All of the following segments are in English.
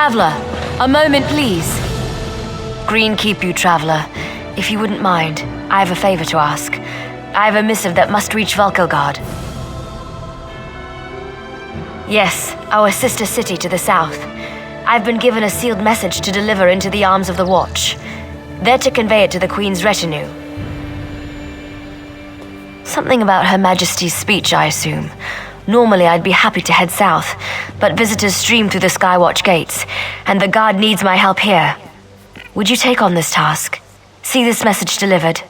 Traveler, a moment please. Green keep you, Traveler. If you wouldn't mind, I have a favor to ask. I have a missive that must reach Valkelgard. Yes, our sister city to the south. I've been given a sealed message to deliver into the arms of the Watch. They're to convey it to the Queen's retinue. Something about Her Majesty's speech, I assume. Normally I'd be happy to head south, but visitors stream through the Skywatch gates, and the guard needs my help here. Would you take on this task? See this message delivered?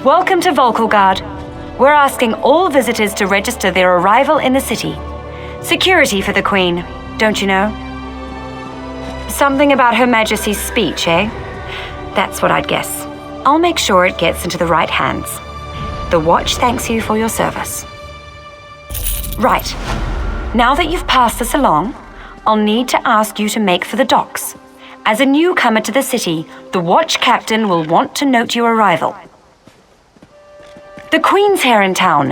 Welcome to Valkelgard. We're asking all visitors to register their arrival in the city. Security for the Queen, don't you know? Something about Her Majesty's speech, eh? That's what I'd guess. I'll make sure it gets into the right hands. The Watch thanks you for your service. Right. Now that you've passed this along, I'll need to ask you to make for the docks. As a newcomer to the city, the Watch captain will want to note your arrival. The Queen's here in town.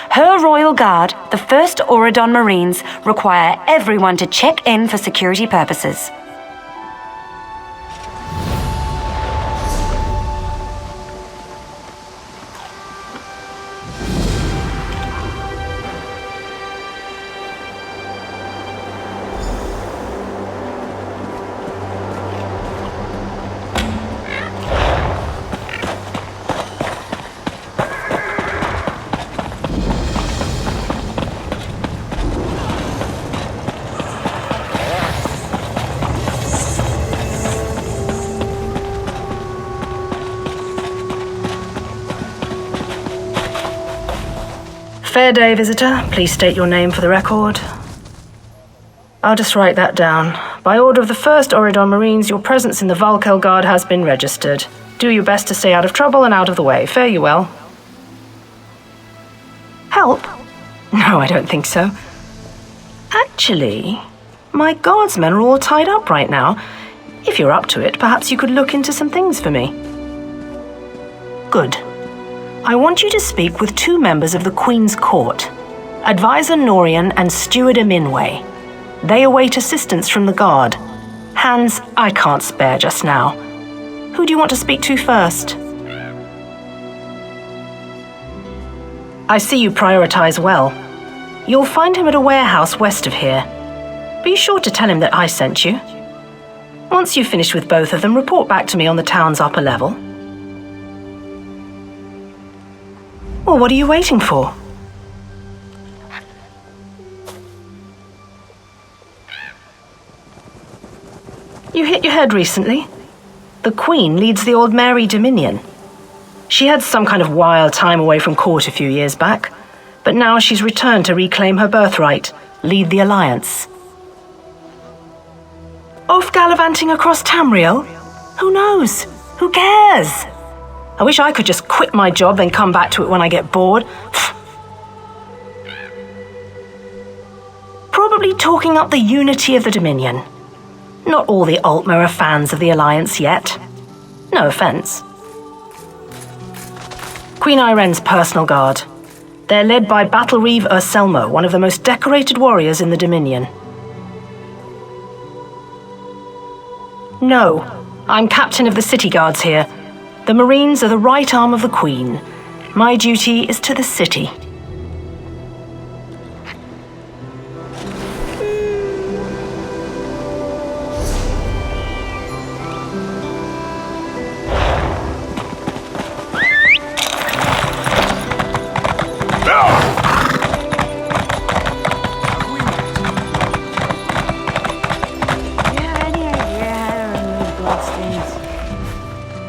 Her Royal Guard, the 1st Auridon Marines, require everyone to check in for security purposes. Fair day, visitor. Please state your name for the record. I'll just write that down. By order of the 1st Auridon Marines, your presence in the Valkelgard has been registered. Do your best to stay out of trouble and out of the way. Fare you well. Help? No, I don't think so. Actually, my guardsmen are all tied up right now. If you're up to it, perhaps you could look into some things for me. Good. I want you to speak with 2 members of the Queen's Court, Advisor Norian and Steward Eminway. They await assistance from the Guard. Hands I can't spare just now. Who do you want to speak to first? I see you prioritize well. You'll find him at a warehouse west of here. Be sure to tell him that I sent you. Once you've finished with both of them, report back to me on the town's upper level. Well, what are you waiting for? You hit your head recently? The Queen leads the Old Mary Dominion. She had some kind of wild time away from court a few years back, but now she's returned to reclaim her birthright, lead the Alliance. Off gallivanting across Tamriel? Who knows? Who cares? I wish I could just quit my job and come back to it when I get bored. Probably talking up the unity of the Dominion. Not all the Altmer are fans of the Alliance yet. No offense. Queen Irene's personal guard. They're led by Battlereeve Urselmo, one of the most decorated warriors in the Dominion. No, I'm captain of the city guards here. The Marines are the right arm of the Queen. My duty is to the city.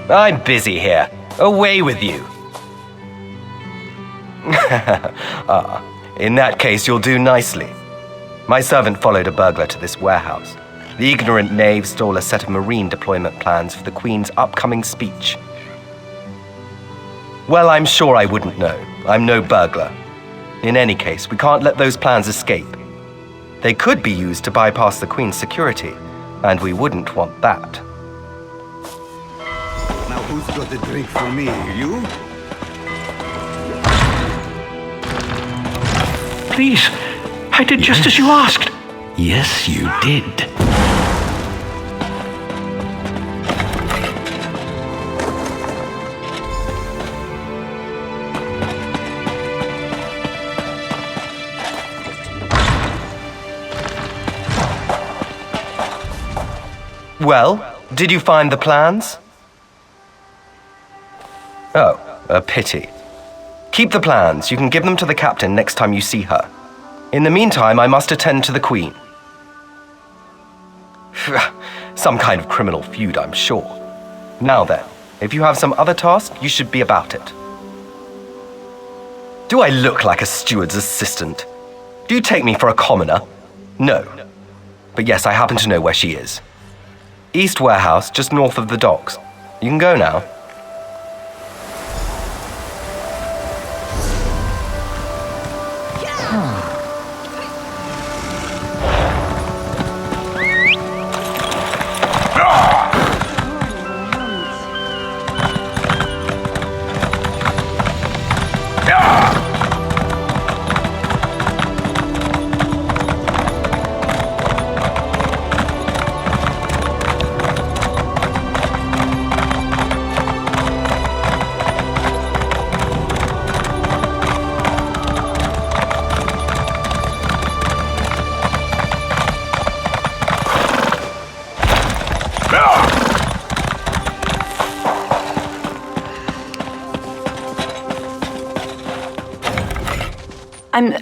I'm busy here. Away with you. In that case, you'll do nicely. My servant followed a burglar to this warehouse. The ignorant knave stole a set of marine deployment plans for the Queen's upcoming speech. Well, I'm sure I wouldn't know. I'm no burglar. In any case, we can't let those plans escape. They could be used to bypass the Queen's security, and we wouldn't want that. Now who's got a drink for me? You? Please, I did just as you asked. Yes, you did. Well, did you find the plans? Oh, a pity. Keep the plans. You can give them to the captain next time you see her. In the meantime, I must attend to the Queen. Some kind of criminal feud, I'm sure. Now then, if you have some other task, you should be about it. Do I look like a steward's assistant? Do you take me for a commoner? No. But yes, I happen to know where she is. East Warehouse, just north of the docks. You can go now.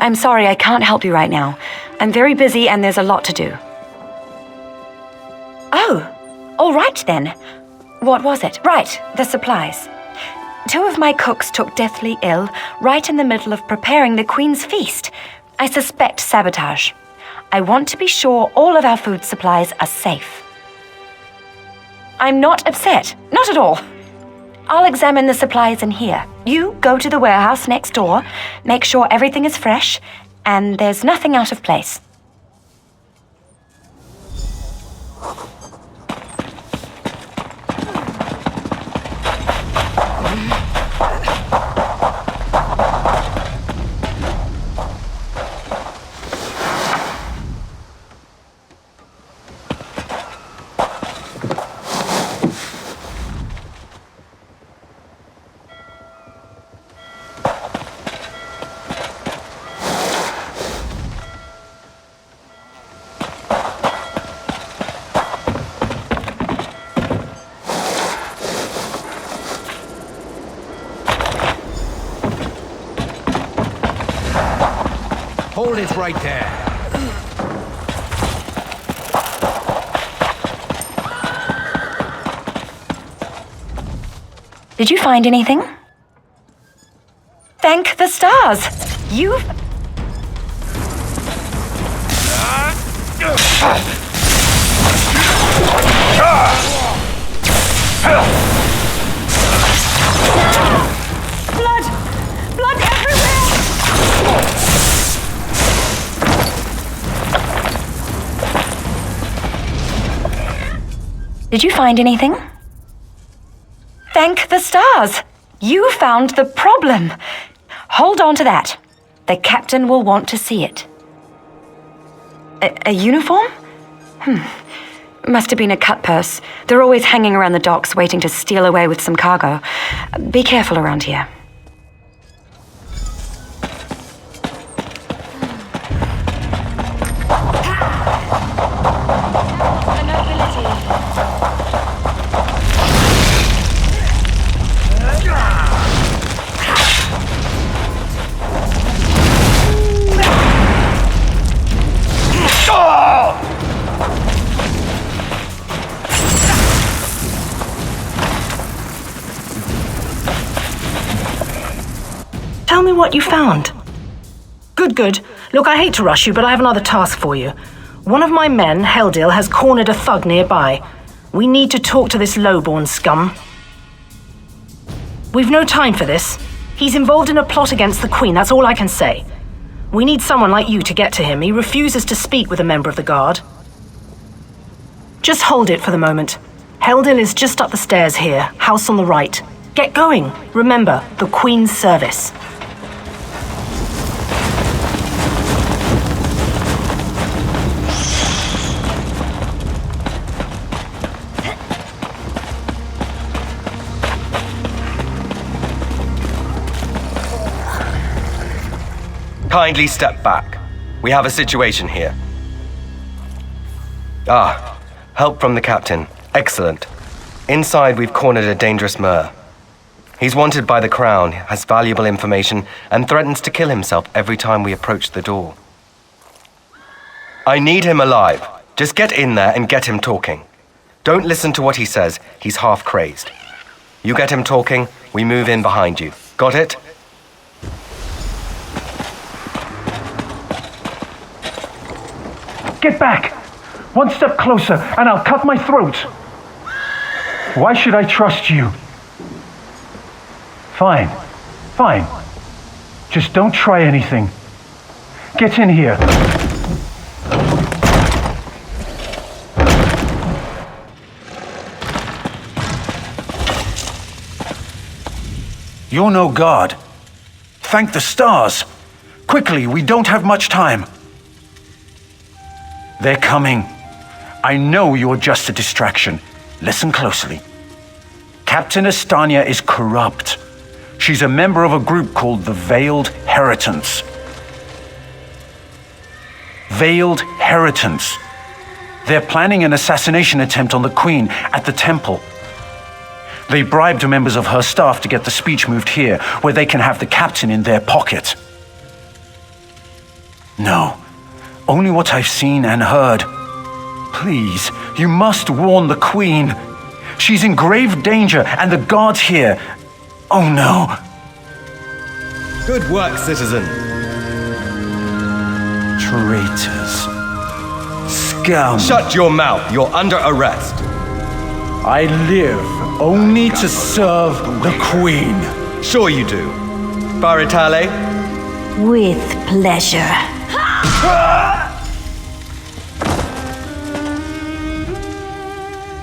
I'm sorry, I can't help you right now. I'm very busy and there's a lot to do. Oh, all right then. What was it? Right, the supplies. 2 of my cooks took deathly ill right in the middle of preparing the Queen's feast. I suspect sabotage. I want to be sure all of our food supplies are safe. I'm not upset, not at all. I'll examine the supplies in here. You go to the warehouse next door, make sure everything is fresh, and there's nothing out of place. Hold it right there. Did you find anything? Thank the stars! You've... Blood! Blood everywhere! Did you find anything? Thank the stars! You found the problem. Hold on to that. The captain will want to see it. A uniform? Must have been a cut purse. They're always hanging around the docks waiting to steal away with some cargo. Be careful around here. what you found? Good. Look, I hate to rush you, but I have another task for you. One of my men, Heldil, has cornered a thug nearby. We need to talk to this lowborn scum. We've no time for this. He's involved in a plot against the Queen, that's all I can say. We need someone like you to get to him. He refuses to speak with a member of the Guard. Just hold it for the moment. Heldil is just up the stairs here, house on the right. Get going. Remember, the Queen's service. Kindly step back. We have a situation here. Help from the captain. Excellent. Inside, we've cornered a dangerous Mer. He's wanted by the Crown, has valuable information, and threatens to kill himself every time we approach the door. I need him alive. Just get in there and get him talking. Don't listen to what he says. He's half crazed. You get him talking, we move in behind you. Got it? Get back! One step closer, and I'll cut my throat. Why should I trust you? Fine. Just don't try anything. Get in here. You're no god. Thank the stars. Quickly, we don't have much time. They're coming. I know you're just a distraction. Listen closely. Captain Estania is corrupt. She's a member of a group called the Veiled Heritants. Veiled Heritants. They're planning an assassination attempt on the Queen at the temple. They bribed members of her staff to get the speech moved here, where they can have the captain in their pocket. No, only what I've seen and heard. Please, you must warn the Queen. She's in grave danger, and the guards here. Oh no. Good work, citizen. Traitors. Scum. Shut your mouth. You're under arrest. I live only to serve the Queen. Sure you do. Baritale? With pleasure.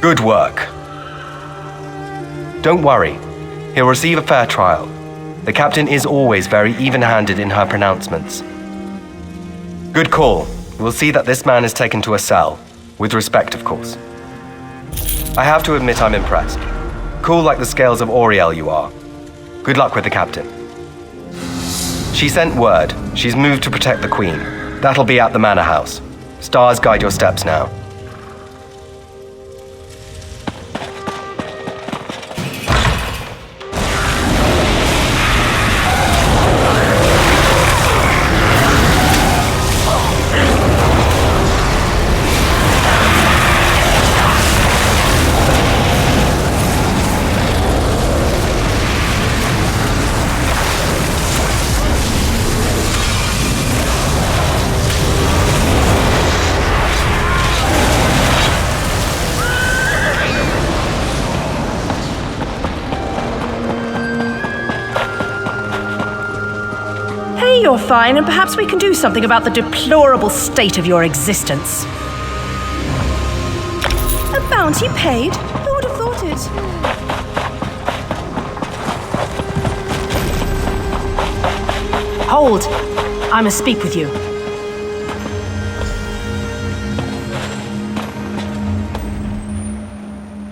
Good work. Don't worry. He'll receive a fair trial. The captain is always very even-handed in her pronouncements. Good call. We'll see that this man is taken to a cell. With respect, of course. I have to admit I'm impressed. Cool like the scales of Auriel you are. Good luck with the captain. She sent word. She's moved to protect the Queen. That'll be at the manor house. Stars guide your steps now. You're fine, and perhaps we can do something about the deplorable state of your existence. A bounty paid? Who would have thought it? Hold. I must speak with you.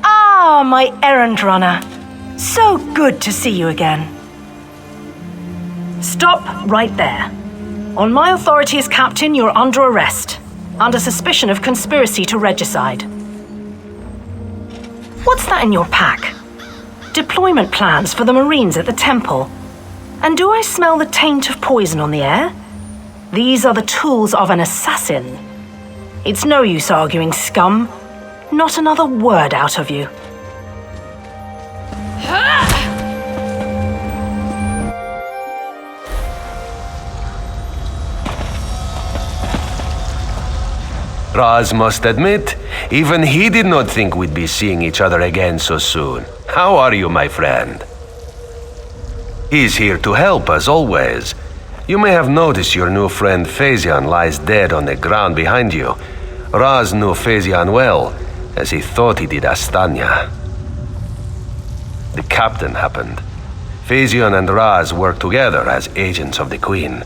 Ah, my errand runner. So good to see you again. Stop right there. On my authority as captain, you're under arrest, under suspicion of conspiracy to regicide. What's that in your pack? Deployment plans for the Marines at the temple. And do I smell the taint of poison on the air? These are the tools of an assassin. It's no use arguing, scum. Not another word out of you. Raz must admit, even he did not think we'd be seeing each other again so soon. How are you, my friend? He's here to help, as always. You may have noticed your new friend Phaezion lies dead on the ground behind you. Raz knew Phaezion well, as he thought he did Astanya. The captain happened. Phaezion and Raz worked together as agents of the Queen.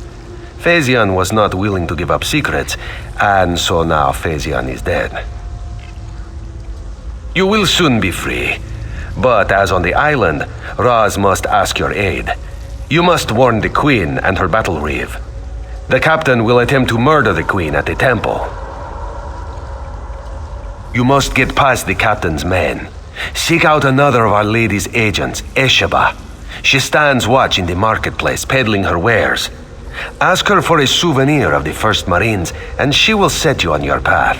Phaezion was not willing to give up secrets, and so now Phaezion is dead. You will soon be free, but as on the island, Raz must ask your aid. You must warn the Queen and her battle reeve. The captain will attempt to murder the Queen at the temple. You must get past the captain's men. Seek out another of Our Lady's agents, Esheba. She stands watch in the marketplace, peddling her wares. Ask her for a souvenir of the First Marines, and she will set you on your path.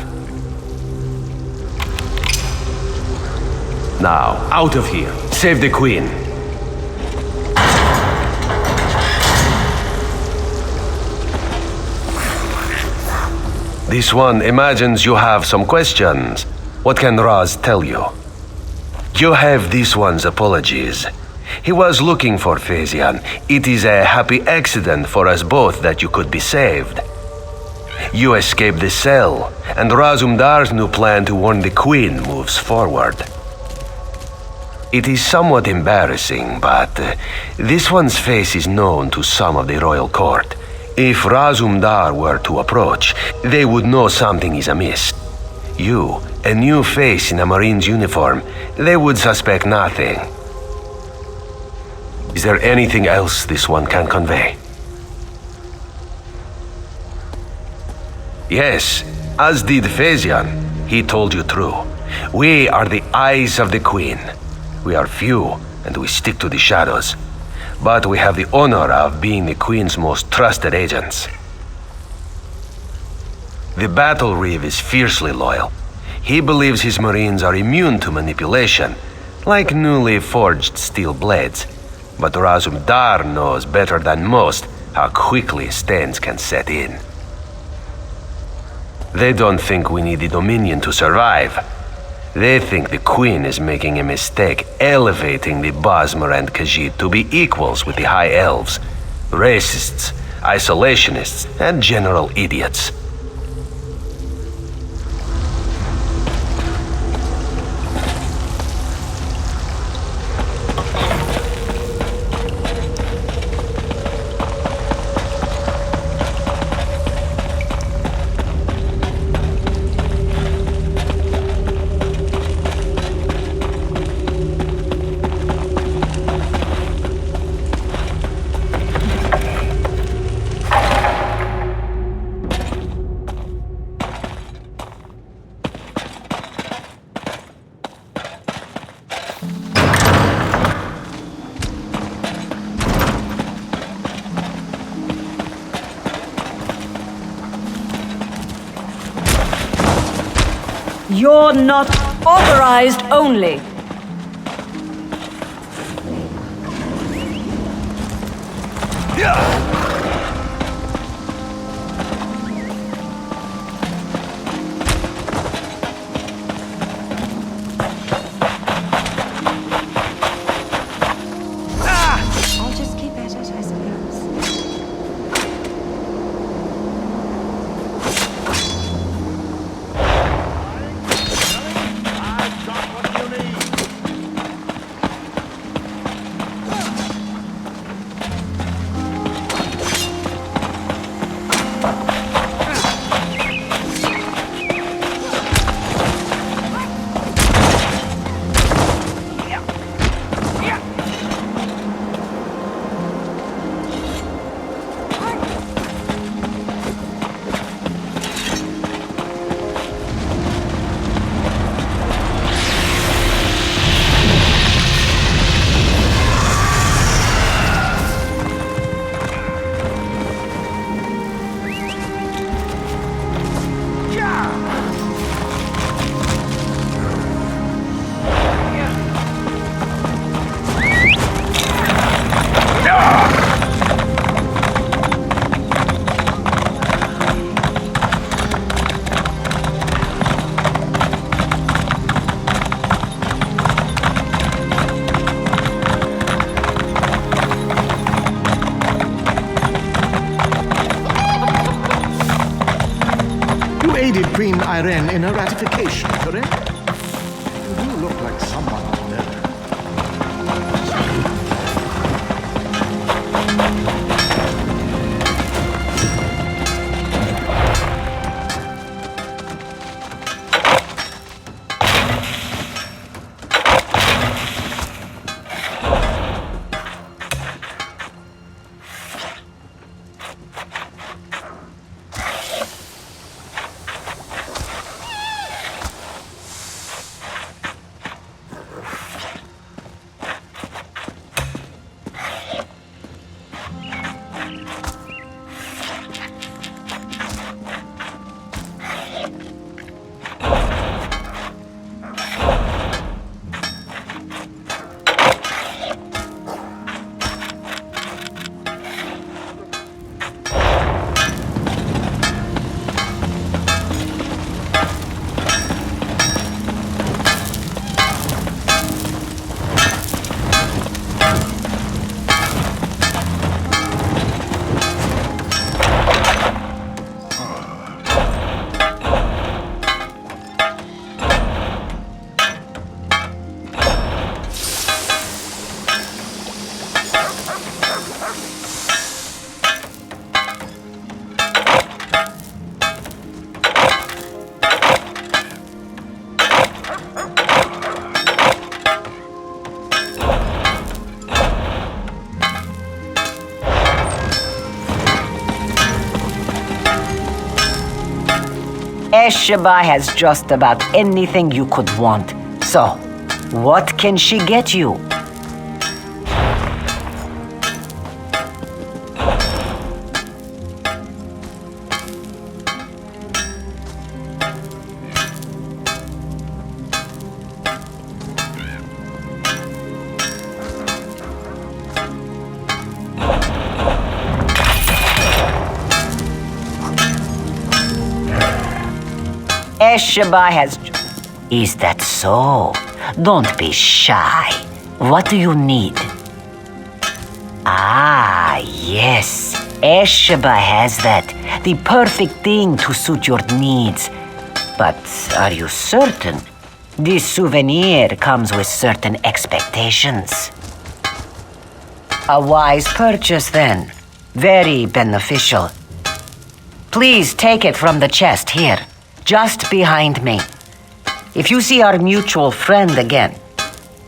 Now, out of here. Save the Queen. This one imagines you have some questions. What can Raz tell you? You have this one's apologies. He was looking for Phaezion. It is a happy accident for us both that you could be saved. You escaped the cell, and Razumdar's new plan to warn the Queen moves forward. It is somewhat embarrassing, but this one's face is known to some of the royal court. If Razumdar were to approach, they would know something is amiss. You, a new face in a Marine's uniform, they would suspect nothing. Is there anything else this one can convey? Yes, as did Phaezion. He told you true. We are the eyes of the Queen. We are few, and we stick to the shadows. But we have the honor of being the Queen's most trusted agents. The battle reeve is fiercely loyal. He believes his Marines are immune to manipulation, like newly forged steel blades. But Razumdar knows better than most how quickly stains can set in. They don't think we need the Dominion to survive. They think the Queen is making a mistake elevating the Bosmer and Khajiit to be equals with the High Elves, racists, isolationists, and general idiots. You're not authorized only. I'll just keep at it, I suppose. aided Queen Irene in her ratification, correct? You do look like someone I know. Esheba has just about anything you could want. So, what can she get you? Esheba has... Is that so? Don't be shy. What do you need? Ah, yes. Esheba has that. The perfect thing to suit your needs. But are you certain? This souvenir comes with certain expectations. A wise purchase, then. Very beneficial. Please take it from the chest here. Just behind me. If you see our mutual friend again,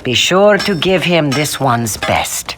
be sure to give him this one's best.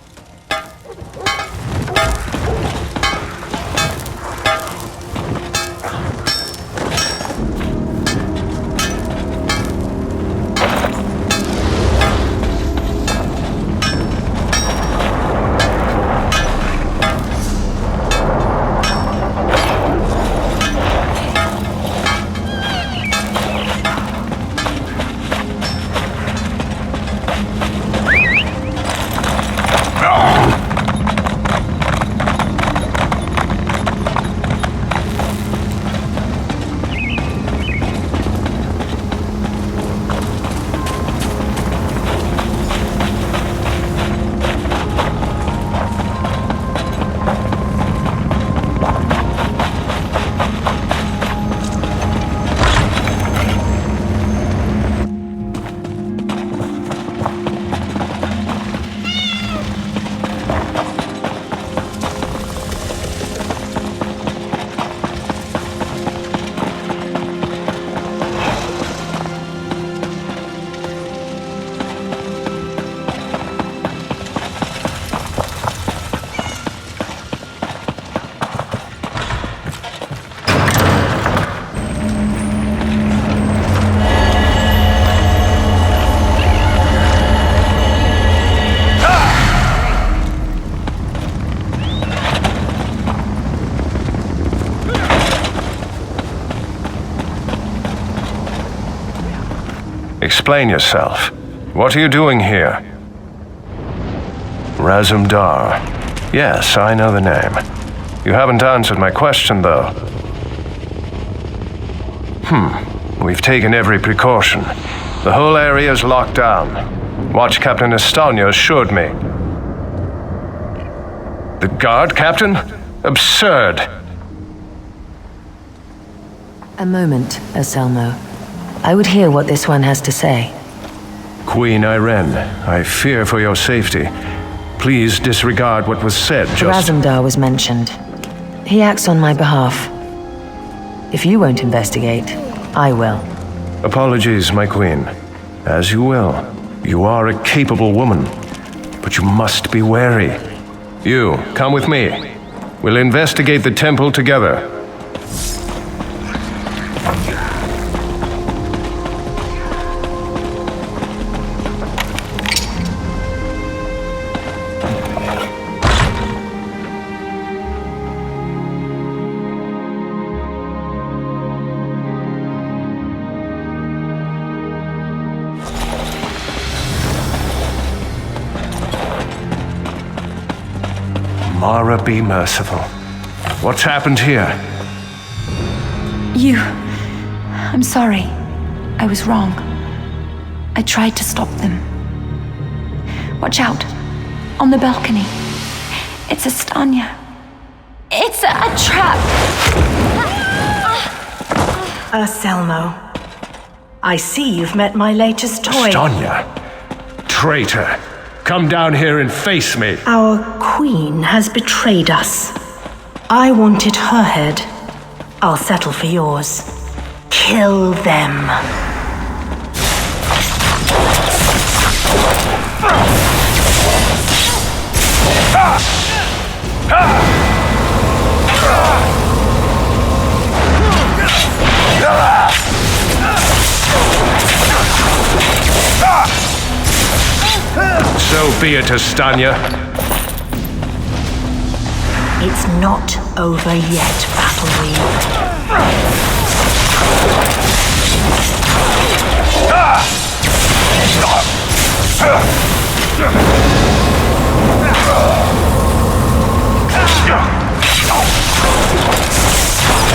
Explain yourself. What are you doing here? Razumdar. Yes, I know the name. You haven't answered my question, though. We've taken every precaution. The whole area is locked down. Watch Captain Estanio assured me. The guard, Captain? Absurd. A moment, Anselmo. I would hear what this one has to say. Queen Irene, I fear for your safety. Please disregard what was said just... Razumdar was mentioned. He acts on my behalf. If you won't investigate, I will. Apologies, my queen. As you will. You are a capable woman, but you must be wary. You, come with me. We'll investigate the temple together. Mara, be merciful. What's happened here? I'm sorry. I was wrong. I tried to stop them. Watch out. On the balcony. It's Estanya. It's a trap! Anselmo. I see you've met my latest toy. Stanya, traitor. Come down here and face me. Our queen has betrayed us. I wanted her head. I'll settle for yours. Kill them. So be it, Estanya. It's not over yet, Battleweed.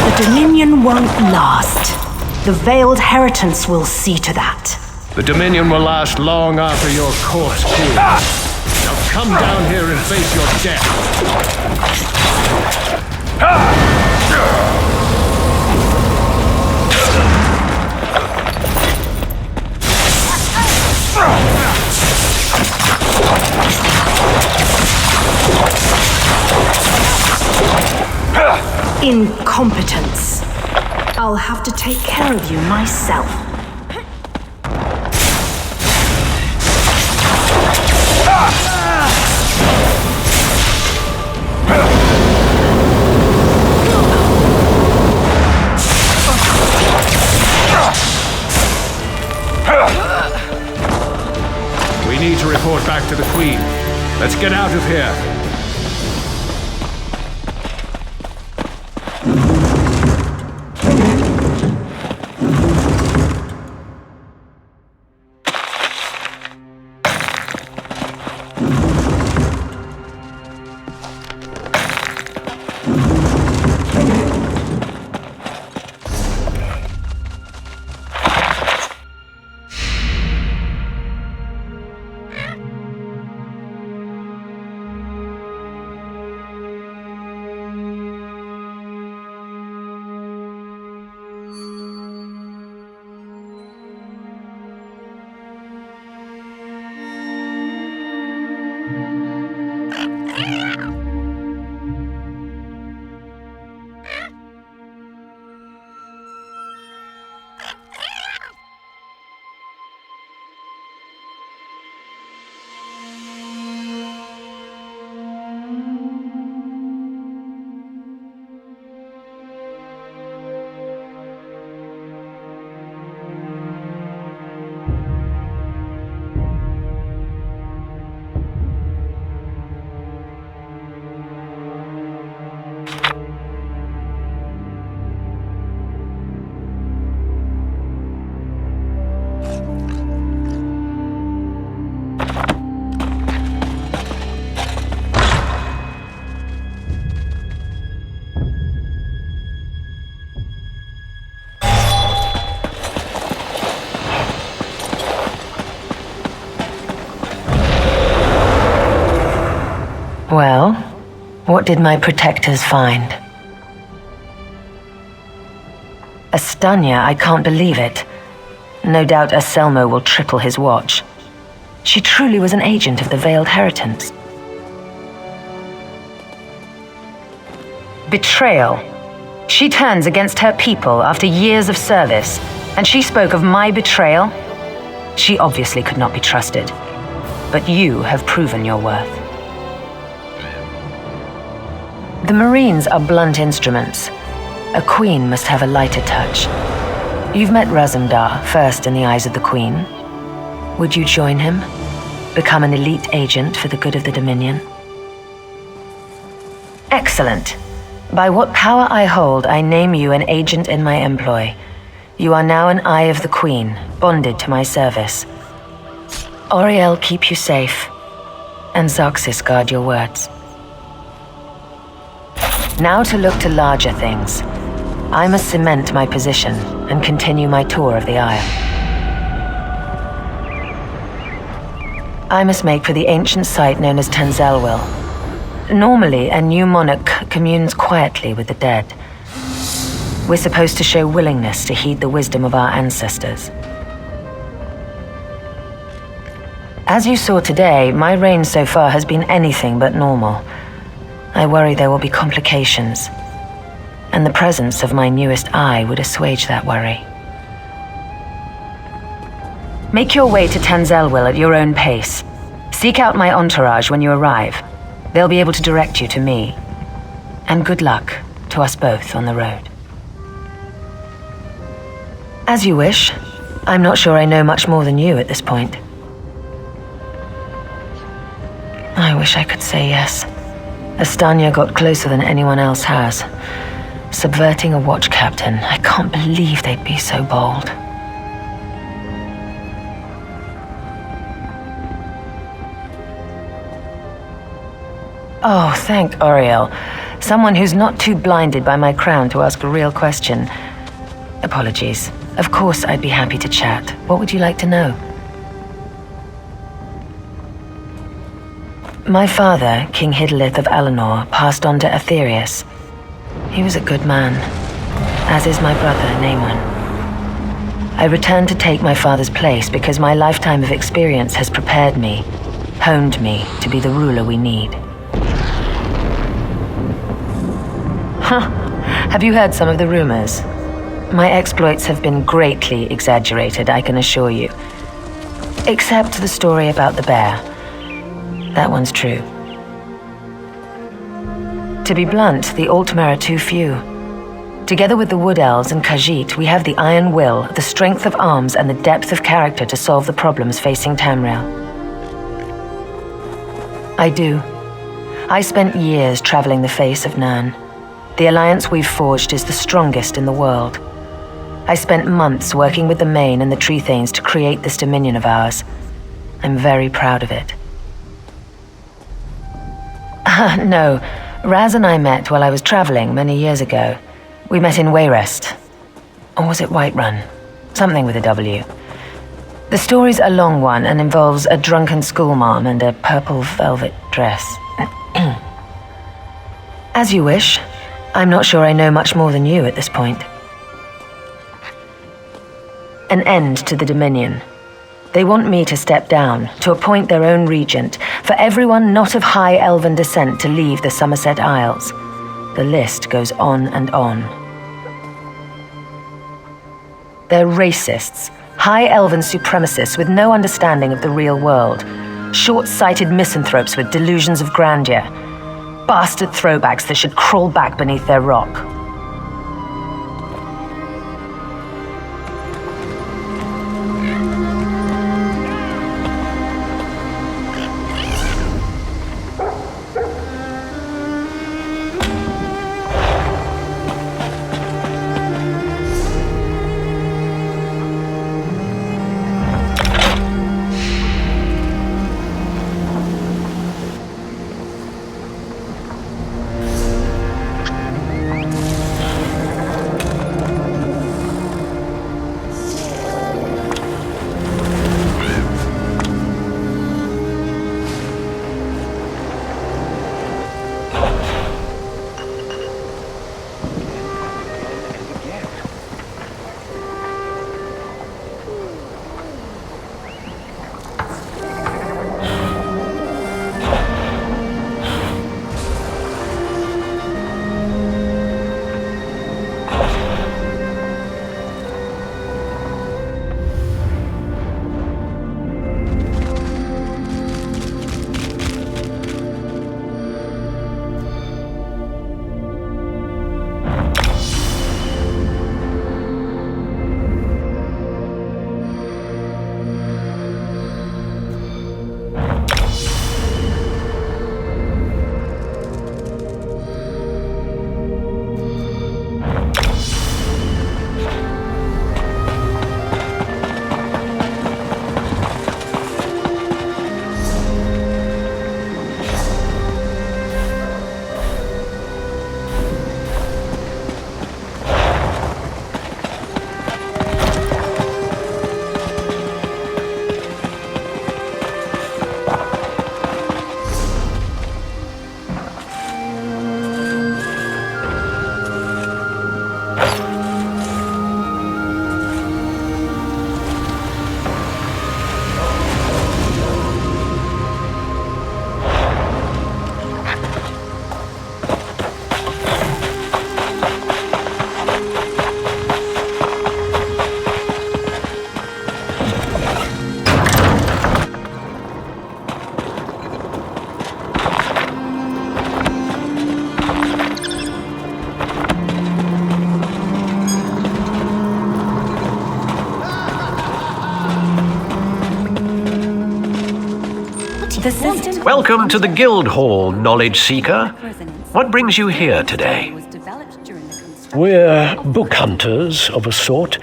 The Dominion won't last. The Veiled Heritance will see to that. The Dominion will last long after your corpse cools. Now come down here and face your death. Incompetence. I'll have to take care of you myself. We need to report back to the Queen. Let's get out of here. Well, what did my protectors find? Astanya, I can't believe it. No doubt Aselmo will triple his watch. She truly was an agent of the Veiled Heritance. Betrayal. She turns against her people after years of service, and she spoke of my betrayal? She obviously could not be trusted. But you have proven your worth. The Marines are blunt instruments. A queen must have a lighter touch. You've met Razumdar, first in the eyes of the Queen. Would you join him? Become an elite agent for the good of the Dominion? Excellent. By what power I hold, I name you an agent in my employ. You are now an Eye of the Queen, bonded to my service. Oriel keep you safe, and Zarxis guard your words. Now to look to larger things. I must cement my position and continue my tour of the Isle. I must make for the ancient site known as Tanzelwil. Normally, a new monarch communes quietly with the dead. We're supposed to show willingness to heed the wisdom of our ancestors. As you saw today, my reign so far has been anything but normal. I worry there will be complications, and the presence of my newest eye would assuage that worry. Make your way to Tanzelwil at your own pace. Seek out my entourage when you arrive. They'll be able to direct you to me. And good luck to us both on the road. As you wish. I'm not sure I know much more than you at this point. I wish I could say yes. Astanya got closer than anyone else has. Subverting a watch captain, I can't believe they'd be so bold. Oh, thank Oriel. Someone who's not too blinded by my crown to ask a real question. Apologies. Of course I'd be happy to chat. What would you like to know? My father, King Hidalith of Alinor, passed on to Aetherius. He was a good man, as is my brother, Naemon. I returned to take my father's place because my lifetime of experience has prepared me, honed me to be the ruler we need. Huh. Have you heard some of the rumors? My exploits have been greatly exaggerated, I can assure you. Except the story about the bear. That one's true. To be blunt, the Altmer are too few. Together with the Wood Elves and Khajiit, we have the iron will, the strength of arms, and the depth of character to solve the problems facing Tamriel. I do. I spent years traveling the face of Nan. The alliance we've forged is the strongest in the world. I spent months working with the Main and the Tree Thanes to create this dominion of ours. I'm very proud of it. No, Raz and I met while I was traveling many years ago. We met in Wayrest. Or was it Whiterun? Something with a W. The story's a long one and involves a drunken schoolmarm and a purple velvet dress. As you wish. I'm not sure I know much more than you at this point. An end to the Dominion. They want me to step down, to appoint their own regent, for everyone not of high elven descent to leave the Somerset Isles. The list goes on and on. They're racists, high elven supremacists with no understanding of the real world, short-sighted misanthropes with delusions of grandeur, bastard throwbacks that should crawl back beneath their rock. The system. Welcome to the Guild Hall, Knowledge Seeker. What brings you here today? We're book hunters of a sort.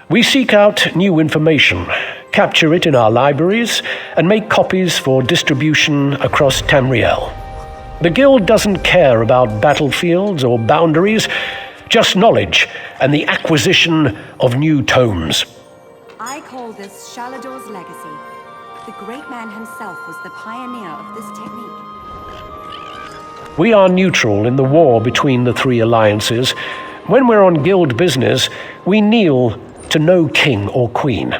We seek out new information, capture it in our libraries, and make copies for distribution across Tamriel. The Guild doesn't care about battlefields or boundaries, just knowledge and the acquisition of new tomes. I call this Shalador's legacy. The great man himself was the pioneer of this technique. We are neutral in the war between the three alliances. When we're on Guild business, we kneel to no king or queen.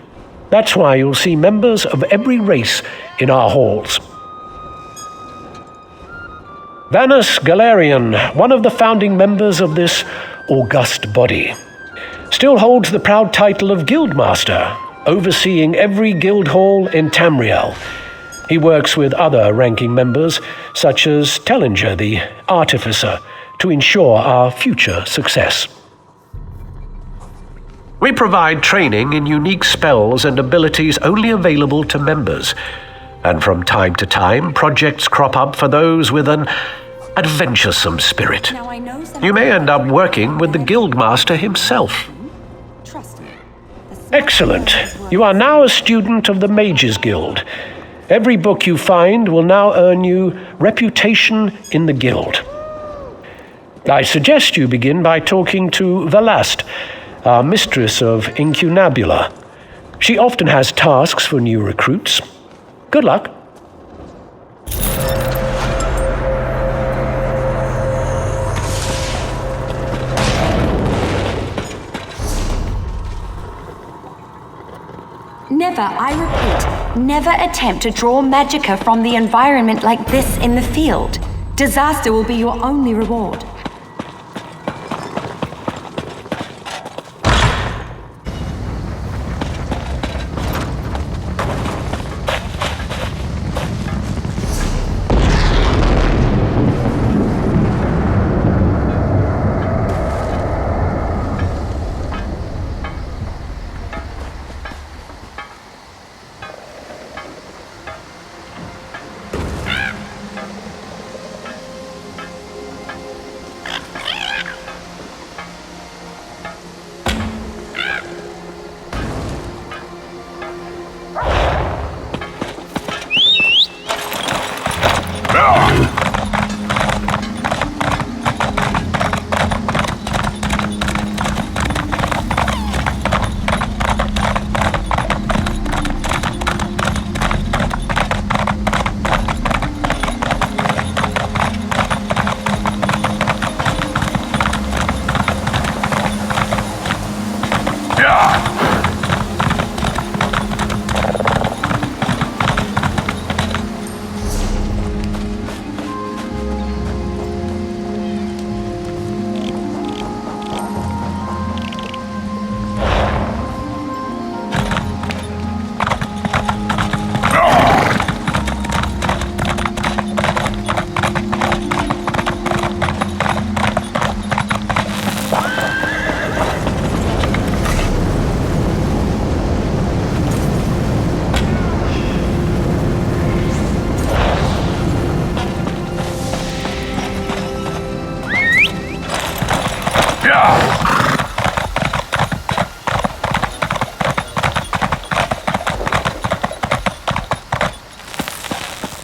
That's why you'll see members of every race in our halls. Vanus Galarian, one of the founding members of this august body, still holds the proud title of Guildmaster, overseeing every guild hall in Tamriel. He works with other ranking members, such as Tellinger, the Artificer, to ensure our future success. We provide training in unique spells and abilities only available to members. And from time to time, projects crop up for those with an adventuresome spirit. You may end up working with the Guildmaster himself. Excellent. You are now a student of the Mages Guild. Every book you find will now earn you reputation in the Guild. I suggest you begin by talking to Velast, our mistress of Incunabula. She often has tasks for new recruits. Good luck. Never, I repeat, never attempt to draw magicka from the environment like this in the field. Disaster will be your only reward.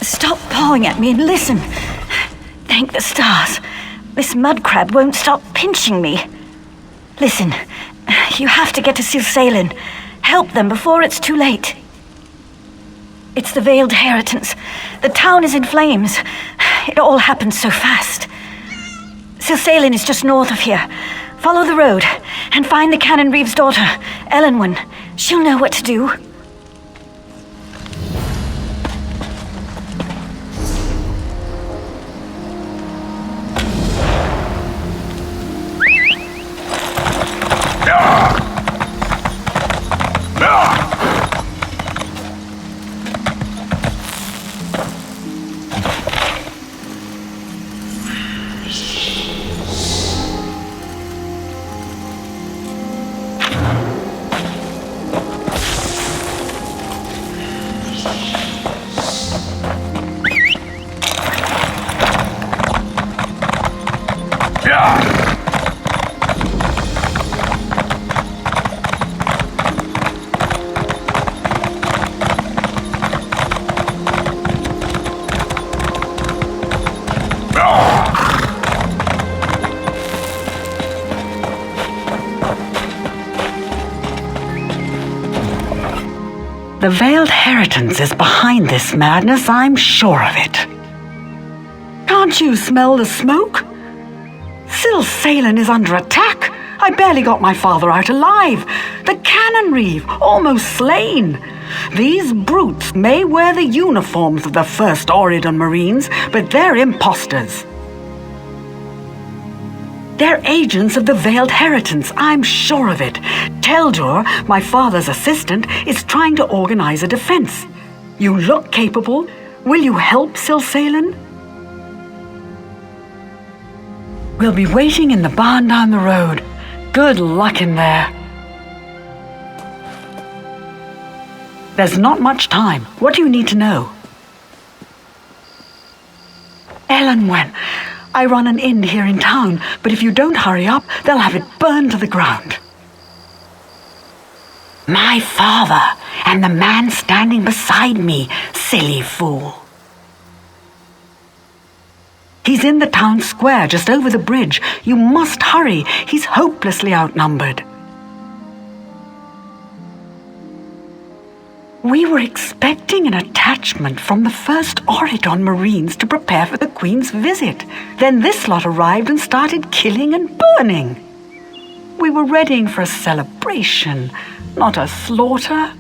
Stop pawing at me and listen. Thank the stars. This mud crab won't stop pinching me. Listen, you have to get to Silsalin. Help them before it's too late. It's the Veiled Inheritance. The town is in flames. It all happened so fast. Silsalin is just north of here. Follow the road and find the Canon Reeve's daughter, Elenwen. She'll know what to do. The Veiled Heritance is behind this madness, I'm sure of it. Can't you smell the smoke? Syl Salen is under attack. I barely got my father out alive. The cannon reeve, almost slain. These brutes may wear the uniforms of the First Oridon Marines, but they're imposters. They're agents of the Veiled Heritance, I'm sure of it. Teldur, my father's assistant, is trying to organize a defense. You look capable. Will you help Syl Salen? We'll be waiting in the barn down the road. Good luck in there. There's not much time. What do you need to know? Elenwen, I run an inn here in town, but if you don't hurry up, they'll have it burned to the ground. My father, and the man standing beside me, silly fool. He's in the town square, just over the bridge. You must hurry. He's hopelessly outnumbered. We were expecting an attachment from the First Oridon Marines to prepare for the Queen's visit. Then this lot arrived and started killing and burning. We were readying for a celebration, not a slaughter.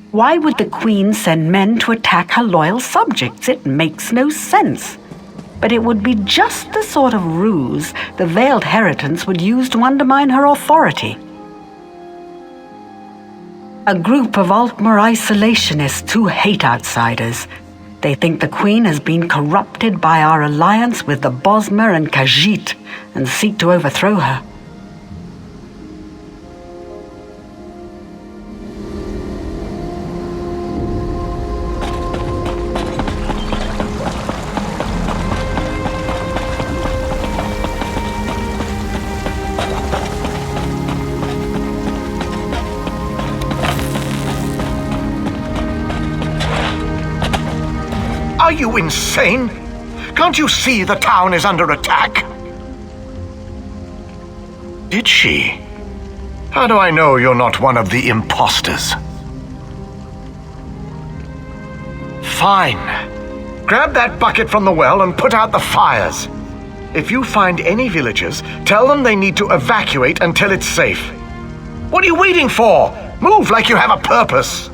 Why would the Queen send men to attack her loyal subjects? It makes no sense. But it would be just the sort of ruse the Veiled Heritance would use to undermine her authority. A group of Altmer isolationists who hate outsiders. They think the Queen has been corrupted by our alliance with the Bosmer and Khajiit and seek to overthrow her. Are you insane? Can't you see the town is under attack? Did she? How do I know you're not one of the imposters? Fine. Grab that bucket from the well and put out the fires. If you find any villagers, tell them they need to evacuate until it's safe. What are you waiting for? Move like you have a purpose.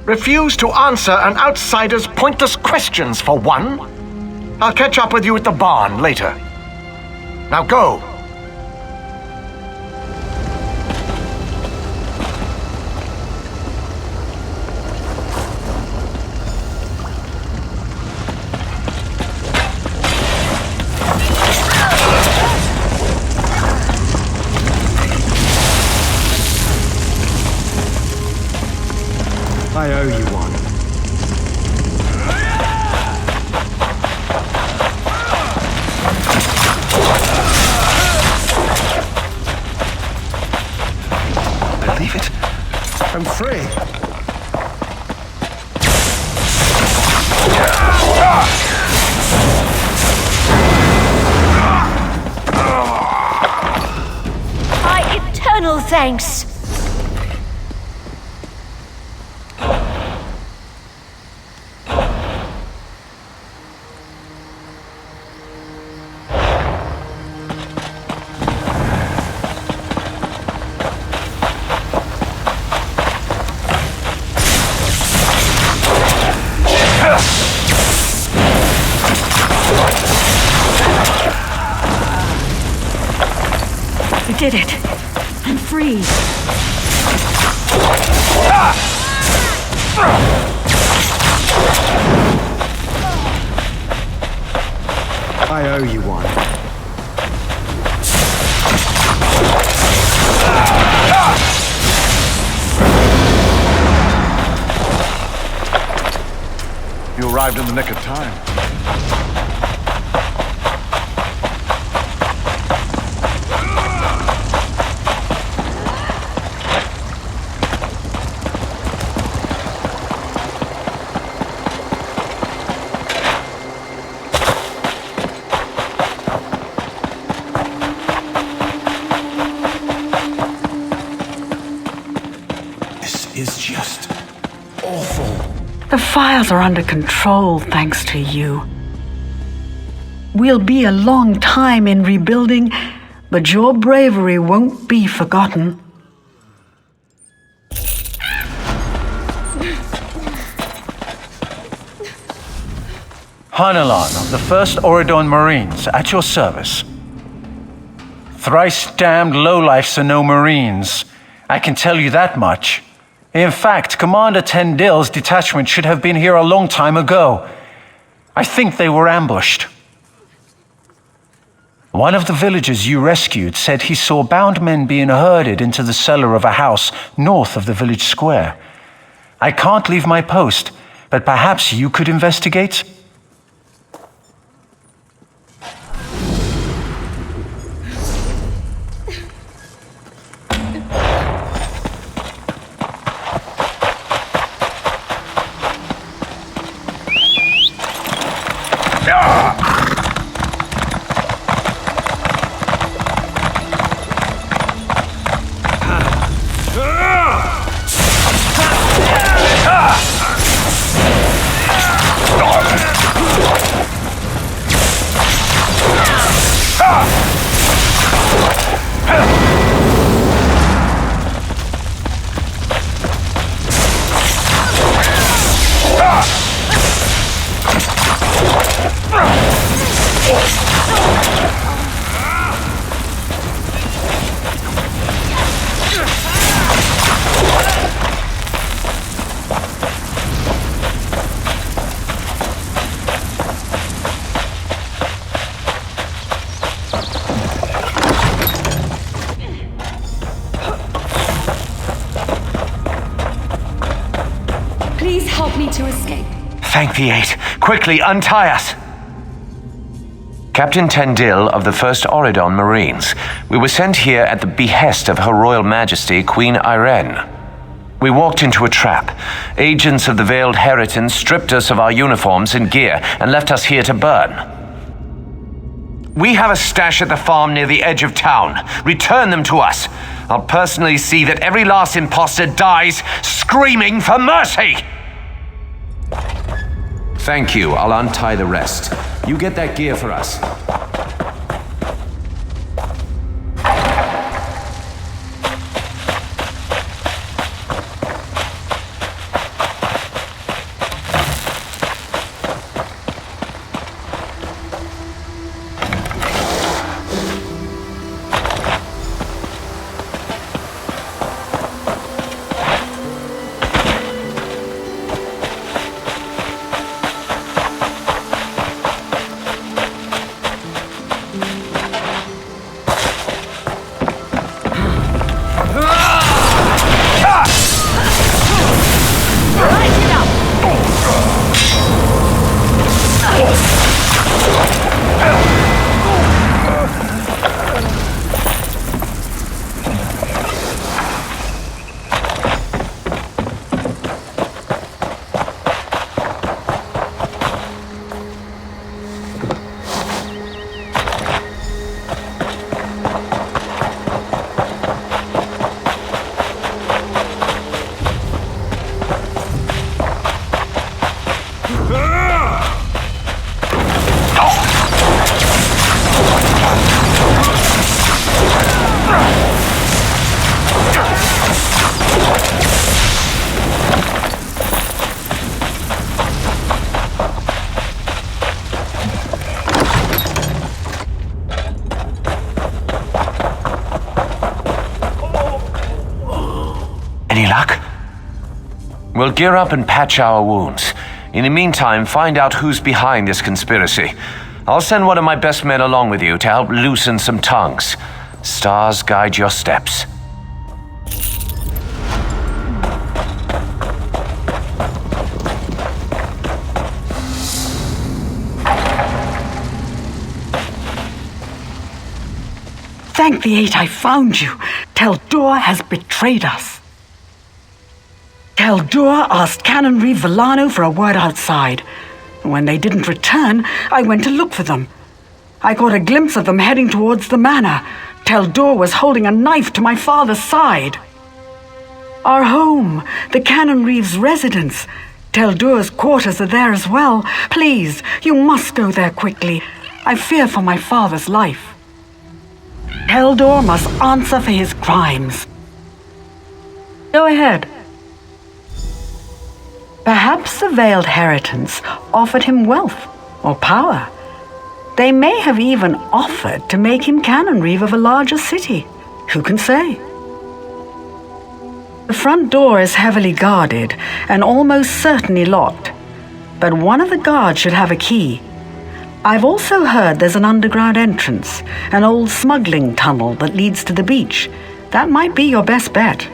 Refuse to answer an outsider's pointless questions, for one. I'll catch up with you at the barn later. Now go. I owe you one. I leave it. I'm free. My eternal thanks. We did it. I'm free. I owe you one. You arrived in the nick of time. The fires are under control thanks to you. We'll be a long time in rebuilding, but your bravery won't be forgotten. Hanelan of the 1st Oridon Marines, at your service. Thrice damned lowlifes are no Marines. I can tell you that much. In fact, Commander Tendil's detachment should have been here a long time ago. I think they were ambushed. One of the villagers you rescued said he saw bound men being herded into the cellar of a house north of the village square. I can't leave my post, but perhaps you could investigate? Please help me to escape. Thank the Eight. Quickly, untie us. Captain Tendil of the 1st Oridon Marines. We were sent here at the behest of Her Royal Majesty, Queen Irene. We walked into a trap. Agents of the Veiled Heritans stripped us of our uniforms and gear and left us here to burn. We have a stash at the farm near the edge of town. Return them to us. I'll personally see that every last imposter dies screaming for mercy! Thank you. I'll untie the rest. You get that gear for us. Any luck? We'll gear up and patch our wounds. In the meantime, find out who's behind this conspiracy. I'll send one of my best men along with you to help loosen some tongues. Stars guide your steps. Thank the Eight I found you. Teldur has betrayed us. Teldur asked Canon Reeve Villano for a word outside. When they didn't return, I went to look for them. I caught a glimpse of them heading towards the manor. Teldur was holding a knife to my father's side. Our home, the Canon Reeve's residence, Teldur's quarters are there as well. Please, you must go there quickly. I fear for my father's life. Teldur must answer for his crimes. Go ahead. Perhaps the veiled heritance offered him wealth or power. They may have even offered to make him canon reeve of a larger city. Who can say? The front door is heavily guarded and almost certainly locked, but one of the guards should have a key. I've also heard there's an underground entrance, an old smuggling tunnel that leads to the beach. That might be your best bet.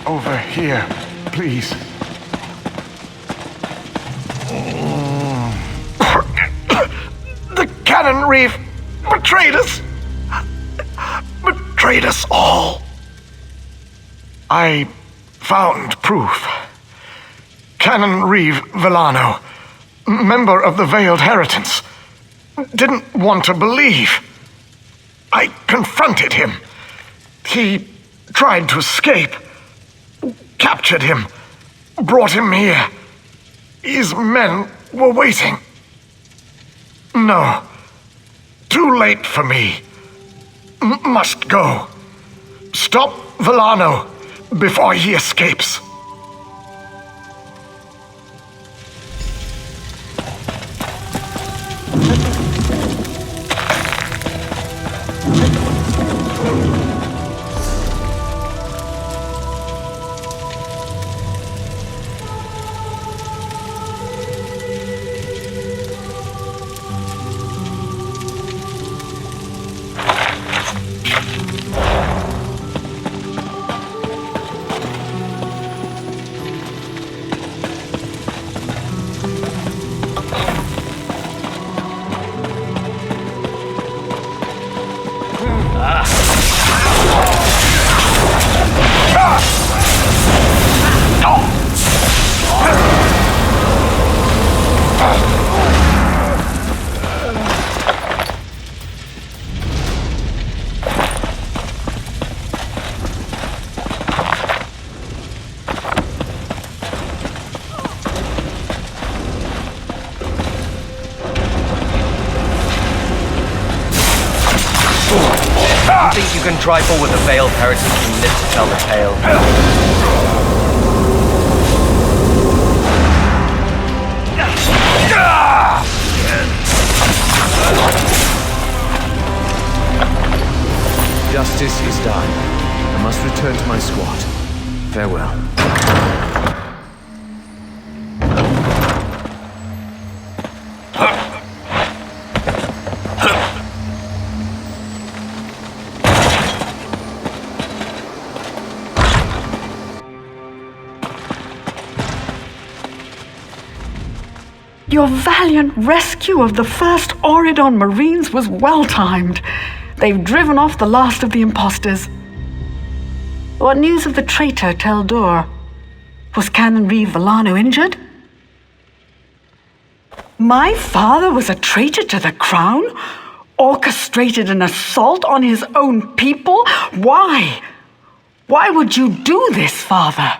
Over here, please. The Canon Reeve betrayed us. Betrayed us all. I found proof. Canon Reeve Villano, member of the Veiled Heritance, didn't want to believe. I confronted him. He tried to escape. Captured him, brought him here. His men were waiting. No, too late for me. Must go. Stop Villano before he escapes. You think you can trifle with the veiled heritage and live to tell the tale? Justice is done. I must return to my squad. Farewell. Your valiant rescue of the first Auridon Marines was well timed. They've driven off the last of the impostors. What news of the traitor Teldur? Was Canon Reeve Villano injured? My father was a traitor to the crown? Orchestrated an assault on his own people? Why? Why would you do this, father?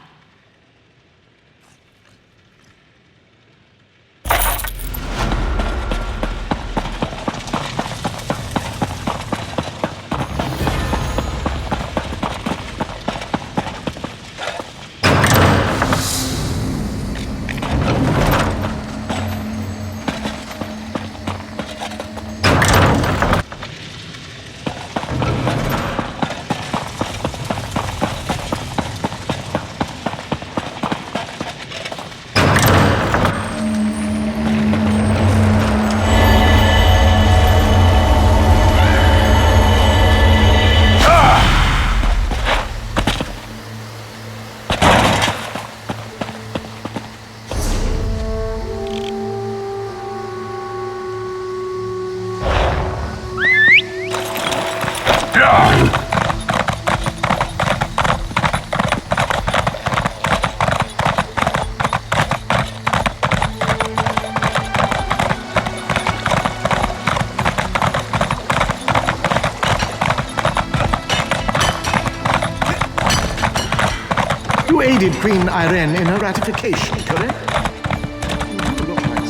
You aided Queen Irene in her ratification, correct? You look like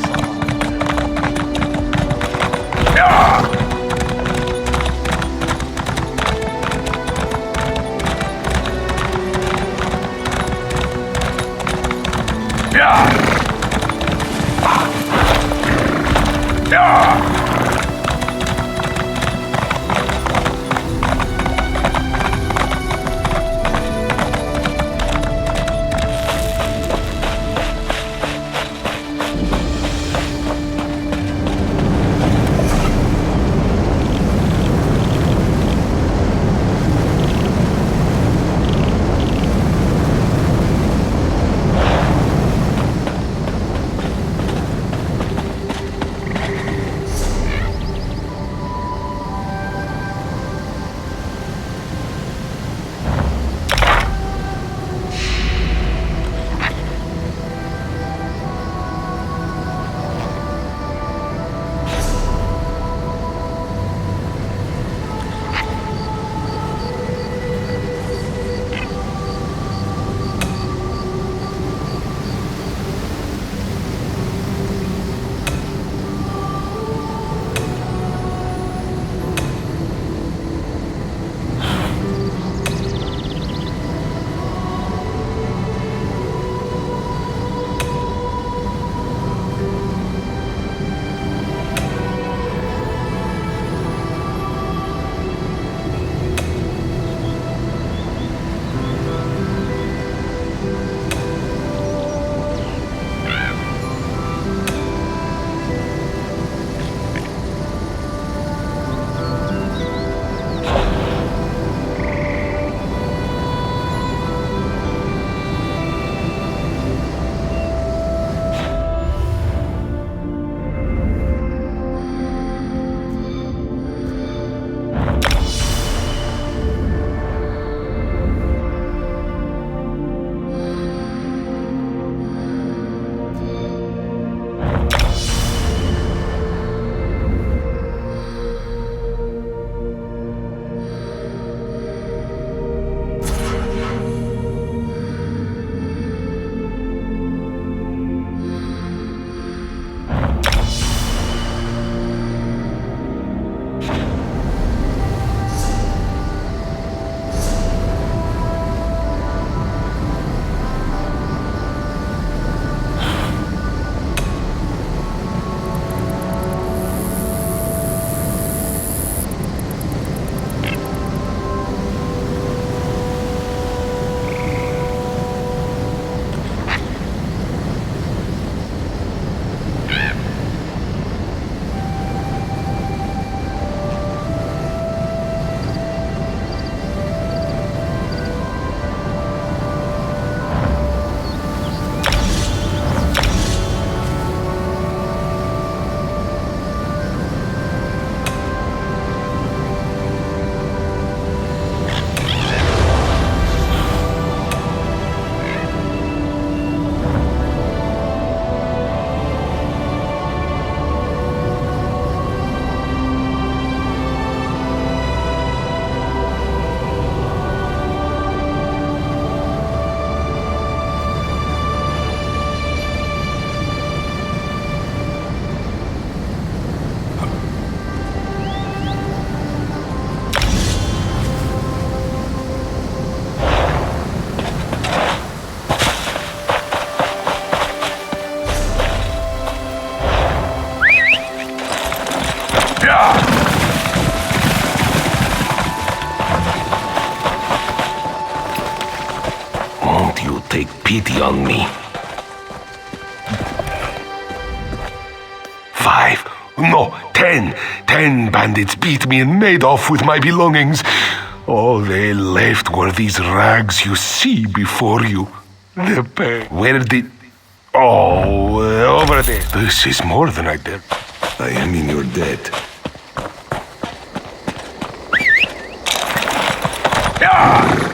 5, no, 10. 10 bandits beat me and made off with my belongings. All they left were these rags you see before you. The pain. Where did... Oh, over there. This is more than I did. I am in your debt. Ah!